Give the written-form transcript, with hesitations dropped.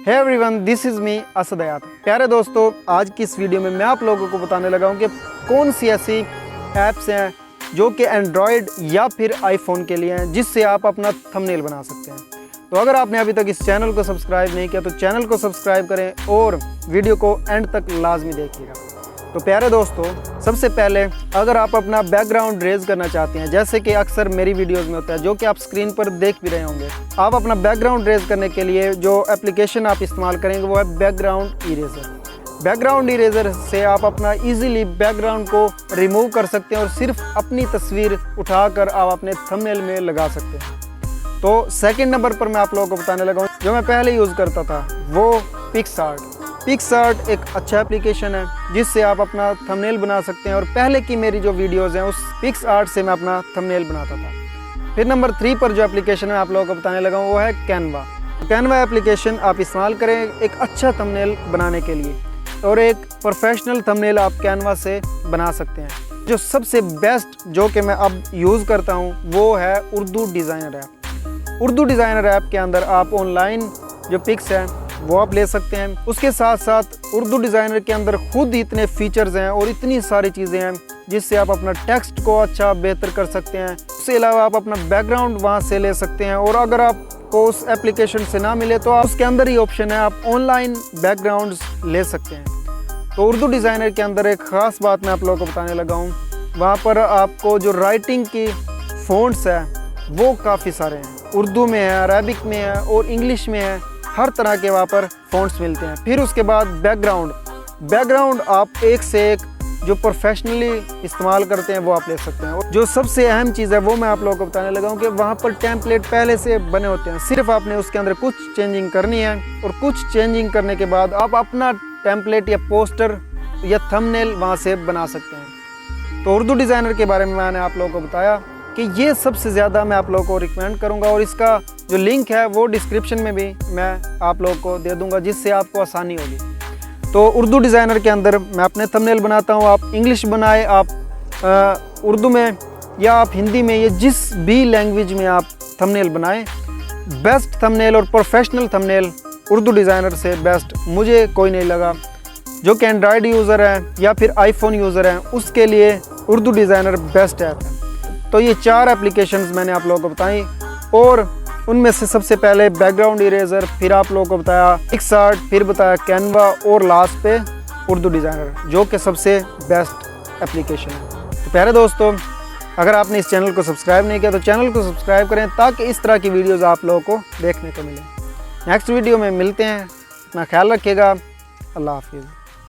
Hey everyone, this is me Asad Hayat. प्यारे दोस्तों, आज की इस वीडियो में मैं आप लोगों को बताने लगा हूँ कि कौन सी ऐसी ऐप्स हैं जो कि एंड्रॉयड या फिर आईफोन के लिए हैं, जिससे आप अपना थंबनेल बना सकते हैं। तो अगर आपने अभी तक इस चैनल को सब्सक्राइब नहीं किया तो चैनल को सब्सक्राइब करें और वीडियो को एंड तक लाजमी देखिएगा। तो प्यारे दोस्तों, सबसे पहले अगर आप अपना बैकग्राउंड रेज करना चाहते हैं, जैसे कि अक्सर मेरी वीडियोस में होता है, जो कि आप स्क्रीन पर देख भी रहे होंगे, आप अपना बैकग्राउंड रेज करने के लिए जो एप्लीकेशन आप इस्तेमाल करेंगे वो है बैकग्राउंड इरेजर। बैकग्राउंड इरेजर से आप अपना इजीली बैकग्राउंड को रिमूव कर सकते हैं और सिर्फ अपनी तस्वीर उठाकर आप अपने थंबनेल में लगा सकते हैं। तो सेकंड नंबर पर मैं आप लोगों को बताने लगा हूँ, जो मैं पहले यूज़ करता था वो पिक्सआर्ट। पिक्सआर्ट एक अच्छा एप्लीकेशन है जिससे आप अपना थंबनेल बना सकते हैं और पहले की मेरी जो वीडियोज़ हैं उस पिक्सआर्ट से मैं अपना थंबनेल बनाता था। फिर नंबर 3 पर जो एप्लीकेशन है आप लोगों को बताने लगा हूँ वो है कैनवा। कैनवा एप्लीकेशन आप इस्तेमाल करें एक अच्छा थंबनेल बनाने के लिए, और एक प्रोफेशनल थंबनेल आप कैनवा से बना सकते हैं। जो सबसे बेस्ट जो कि मैं अब यूज़ करता हूँ वो है Urdu designer app. Urdu designer app के अंदर आप ऑनलाइन जो पिक्स हैं वो आप ले सकते हैं। उसके साथ साथ उर्दू डिज़ाइनर के अंदर खुद ही इतने फीचर्स हैं और इतनी सारी चीज़ें हैं जिससे आप अपना टेक्स्ट को अच्छा बेहतर कर सकते हैं। उसके अलावा आप अपना बैकग्राउंड वहाँ से ले सकते हैं, और अगर आपको उस एप्लीकेशन से ना मिले तो आप उसके अंदर ही ऑप्शन है, आप ऑनलाइन बैकग्राउंड्स ले सकते हैं। तो उर्दू डिज़ाइनर के अंदर एक ख़ास बात मैं आप लोगों को बताने लगा हूँ, वहाँ पर आपको जो राइटिंग की फ़ॉन्ट्स है वो काफ़ी सारे हैं। उर्दू में है, अरबिक में है और इंग्लिश में है, हर तरह के वहाँ पर फ़ॉन्ट्स मिलते हैं। फिर उसके बाद बैकग्राउंड आप एक से एक जो प्रोफेशनली इस्तेमाल करते हैं वो आप ले सकते हैं। और जो सबसे अहम चीज़ है वो मैं आप लोगों को बताने लगा हूँ कि वहाँ पर टेम्पलेट पहले से बने होते हैं, सिर्फ आपने उसके अंदर कुछ चेंजिंग करनी है, और कुछ चेंजिंग करने के बाद आप अपना टेम्पलेट या पोस्टर या थंबनेल वहाँ से बना सकते हैं। तो उर्दू डिज़ाइनर के बारे में मैंने आप लोगों को बताया कि ये सबसे ज़्यादा मैं आप लोगों को रिकमेंड करूँगा, और इसका जो लिंक है वो डिस्क्रिप्शन में भी मैं आप लोगों को दे दूँगा, जिससे आपको आसानी होगी। तो उर्दू डिज़ाइनर के अंदर मैं अपने थंबनेल बनाता हूँ। आप इंग्लिश बनाए, आप उर्दू में या आप हिंदी में, या जिस भी लैंग्वेज में आप थंबनेल बनाएं, बेस्ट थंबनेल और प्रोफेशनल थंबनेल उर्दू डिज़ाइनर से बेस्ट मुझे कोई नहीं लगा। जो कि एंड्रॉयड यूज़र है या फिर आईफोन यूज़र हैं उसके लिए उर्दू डिज़ाइनर बेस्ट ऐप है। तो ये 4 एप्लीकेशंस मैंने आप लोगों को बताई, और उनमें से सबसे पहले बैकग्राउंड इरेजर, फिर आप लोगों को बताया पिक्सआर्ट, फिर बताया कैनवा, और लास्ट पे उर्दू डिज़ाइनर, जो कि सबसे बेस्ट एप्लीकेशन है। तो प्यारे दोस्तों, अगर आपने इस चैनल को सब्सक्राइब नहीं किया तो चैनल को सब्सक्राइब करें, ताकि इस तरह की वीडियोज़ आप लोगों को देखने को मिले। नेक्स्ट वीडियो में मिलते हैं, अपना ख्याल रखिएगा। अल्लाह हाफिज़।